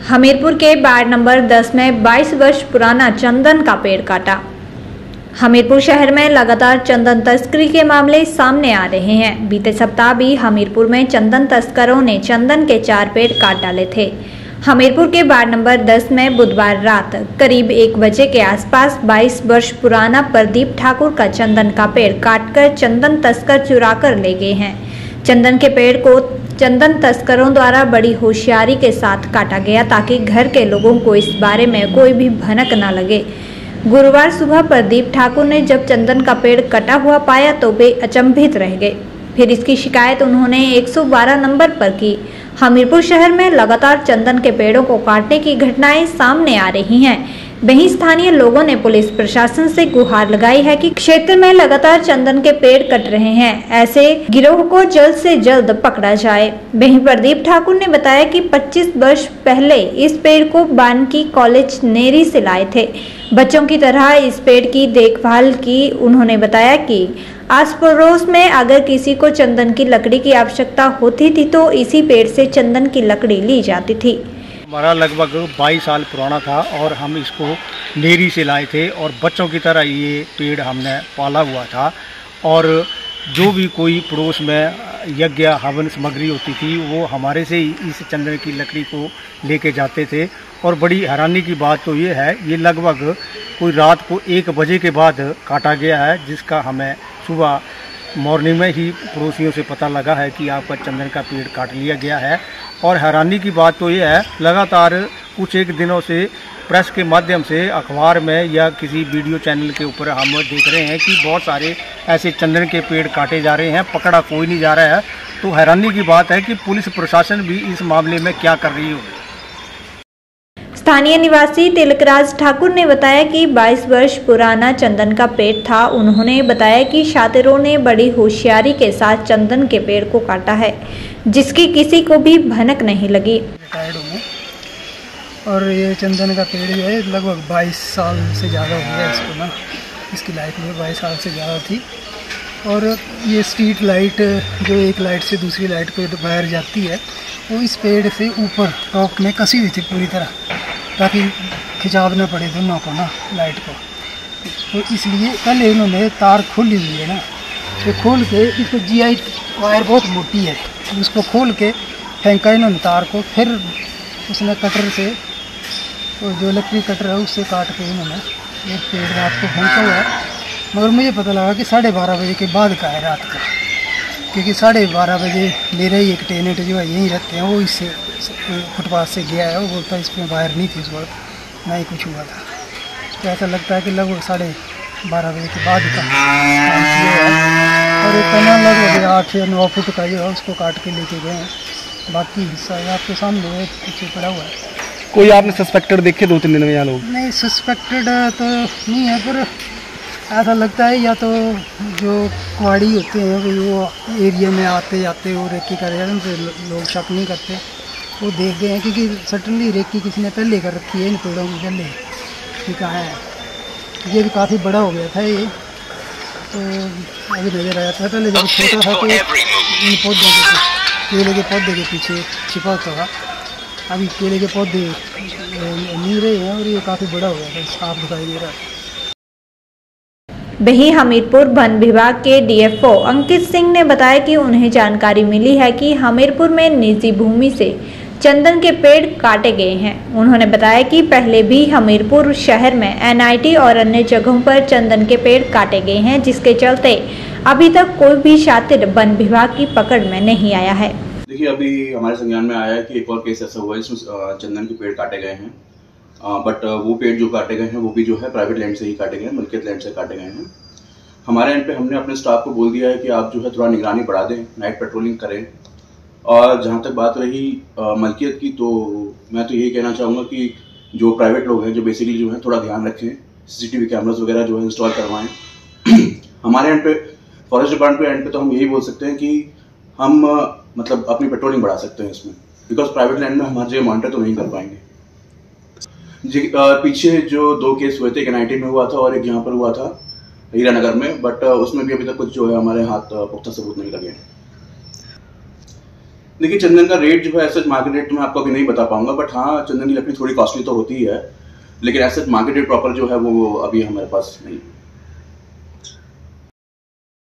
हमीरपुर के ward number 10 में 22 वर्ष पुराना चंदन का पेड़ काटा। हमीरपुर शहर में लगातार चंदन तस्करी के मामले सामने आ रहे हैं। बीते सप्ताह भी हमीरपुर में चंदन तस्करों ने चंदन के 4 पेड़ काट डाले थे। हमीरपुर के वार्ड नंबर 10 में बुधवार रात करीब 1 बजे के आसपास 22 वर्ष पुराना प्रदीप ठाकुर का चंदन का पेड़ काटकर चंदन तस्कर चुराकर ले गए हैं। चंदन के पेड़ को चंदन तस्करों द्वारा बड़ी होशियारी के साथ काटा गया ताकि घर के लोगों को इस बारे में कोई भी भनक न लगे। गुरुवार सुबह प्रदीप ठाकुर ने जब चंदन का पेड़ कटा हुआ पाया तो वे अचंभित रह गए। फिर इसकी शिकायत उन्होंने 112 नंबर पर की। हमीरपुर शहर में लगातार चंदन के पेड़ों को काटने की घटनाएं सामने आ रही हैं। वहीं स्थानीय लोगों ने पुलिस प्रशासन से गुहार लगाई है कि क्षेत्र में लगातार चंदन के पेड़ कट रहे हैं, ऐसे गिरोह को जल्द से जल्द पकड़ा जाए। वहीं प्रदीप ठाकुर ने बताया कि 25 वर्ष पहले इस पेड़ को बानकी कॉलेज नेरी से लाए थे। बच्चों की तरह इस पेड़ की देखभाल की। उन्होंने बताया कि आस पड़ोस में अगर किसी को चंदन की लकड़ी की आवश्यकता होती थी तो इसी पेड़ से चंदन की लकड़ी ली जाती थी। हमारा लगभग 22 साल पुराना था और हम इसको नेरी से लाए थे और बच्चों की तरह ये पेड़ हमने पाला हुआ था। और जो भी कोई पड़ोस में यज्ञ हवन सामग्री होती थी वो हमारे से ही इस चंदन की लकड़ी को लेके जाते थे। और बड़ी हैरानी की बात तो ये है, ये लगभग कोई रात को 1 बजे के बाद काटा गया है, जिसका हमें सुबह मॉर्निंग में ही पड़ोसियों से पता लगा है कि आपका चंदन का पेड़ काट लिया गया है। और हैरानी की बात तो ये है, लगातार कुछ एक दिनों से प्रेस के माध्यम से अखबार में या किसी वीडियो चैनल के ऊपर हम देख रहे हैं कि बहुत सारे ऐसे चंदन के पेड़ काटे जा रहे हैं, पकड़ा कोई नहीं जा रहा है। तो हैरानी की बात है कि पुलिस प्रशासन भी इस मामले में क्या कर रही होगी। स्थानीय निवासी तिलकराज ठाकुर ने बताया कि 22 वर्ष पुराना चंदन का पेड़ था। उन्होंने बताया कि शातिरों ने बड़ी होशियारी के साथ चंदन के पेड़ को काटा है, जिसकी किसी को भी भनक नहीं लगी। और ये चंदन का पेड़ जो है लगभग 22 साल से ज़्यादा हो गया इसको ना, इसकी लाइफ में 22 साल से ज़्यादा थी। और ये स्ट्रीट लाइट जो एक लाइट से दूसरी लाइट को वायर जाती है वो इस पेड़ से ऊपर टॉप में कसी हुई थी पूरी तरह, ताकि खिंचाव न पड़े दोनों को ना लाइट को। तो इसलिए पहले इन्होंने तार खोली हुई है ना, तो खोल के इसको GI वायर बहुत मोटी है, उसको खोल के फेंका इन्होंने तार को। फिर उसने कटर से, तो जो इलेक्ट्रिक कटर है उससे काट के इन्होंने एक पेड़ रात को फेंका हुआ है। मगर मुझे पता लगा कि 12:30 बजे के बाद का है रात का, क्योंकि 12:30 बजे मेरा ही एक टेनेंट जो है यहीं रहते हैं, वो इससे फुटपाथ से गया है। वो बोलता है इसमें वायर नहीं थी उस वक्त, ना ही कुछ हुआ था। तो ऐसा लगता है कि लगभग 12:30 बजे के बाद का काम किया है। और एक तना लगभग 8 या 9 फुट का जो है उसको काट के लेके गए हैं। बाकी हिस्सा आपके सामने पीछे पड़ा हुआ है। कोई आपने सस्पेक्टेड देखे 2-3 दिन में यहाँ लोग? नहीं, सस्पेक्टेड तो नहीं है, पर ऐसा लगता है या तो जो कुआड़ी होते हैं वो एरिया में आते जाते वो रेकी कर रहे हैं, तो लोग शक नहीं करते, वो देख गए हैं। क्योंकि सटनली रेकी किसी ने पहले कर रखी है इन पेड़ों की पहले, ठीक है। ये भी काफ़ी बड़ा हो गया था ये, तो अभी नज़र आया था। पहले जब छोटा था तो इन पौधों के केले के पौधे के पीछे छिपा होता था, अभी केले के पौधे नहीं रहे हैं और ये काफ़ी बड़ा हो गया था, साफ दिखाई दे रहा है। वहीं हमीरपुर वन विभाग के DFO अंकित सिंह ने बताया कि उन्हें जानकारी मिली है कि हमीरपुर में निजी भूमि से चंदन के पेड़ काटे गए हैं। उन्होंने बताया कि पहले भी हमीरपुर शहर में NIT और अन्य जगहों पर चंदन के पेड़ काटे गए हैं, जिसके चलते अभी तक कोई भी शातिर वन विभाग की पकड़ में नहीं आया है। देखिए, अभी हमारे संज्ञान में आया है कि एक और केस ऐसा हुआ है जिसमें चंदन के पेड़ काटे गए हैं। बट वो पेड़ जो काटे गए हैं वो भी जो है प्राइवेट लैंड से ही काटे गए हैं, मल्कियत लैंड से काटे गए हैं। हमारे एंड पे हमने अपने स्टाफ को बोल दिया है कि आप जो है थोड़ा निगरानी बढ़ा दें, नाइट पेट्रोलिंग करें। और जहाँ तक बात रही मल्कियत की, तो मैं तो यही कहना चाहूँगा कि जो प्राइवेट लोग हैं जो बेसिकली जो है थोड़ा ध्यान रखें, CCTV कैमरास वगैरह जो है इंस्टॉल करवाएँ। हमारे एंड पे फॉरेस्ट डिपार्टमेंट पे एंड पे तो हम यही बोल सकते हैं कि हम मतलब अपनी पेट्रोलिंग बढ़ा सकते हैं इसमें, बिकॉज प्राइवेट लैंड में हम हर जगह मॉनिटर तो नहीं कर पाएंगे। पीछे जो 2 केस हुए थे, एक NIT में हुआ था और एक यहाँ पर हुआ था हीरानगर में, बट उसमें भी अभी तक कुछ जो है हमारे हाथ पुख्ता सबूत नहीं लगे। देखिए, चंदन का रेट जो है ऐसे मार्केट रेट मैं आपको अभी नहीं बता पाऊंगा, बट हाँ, चंदन की लकड़ी थोड़ी कॉस्टली तो होती ही है, लेकिन ऐसे मार्केट रेट प्रॉपर जो है वो अभी हमारे पास नहीं है।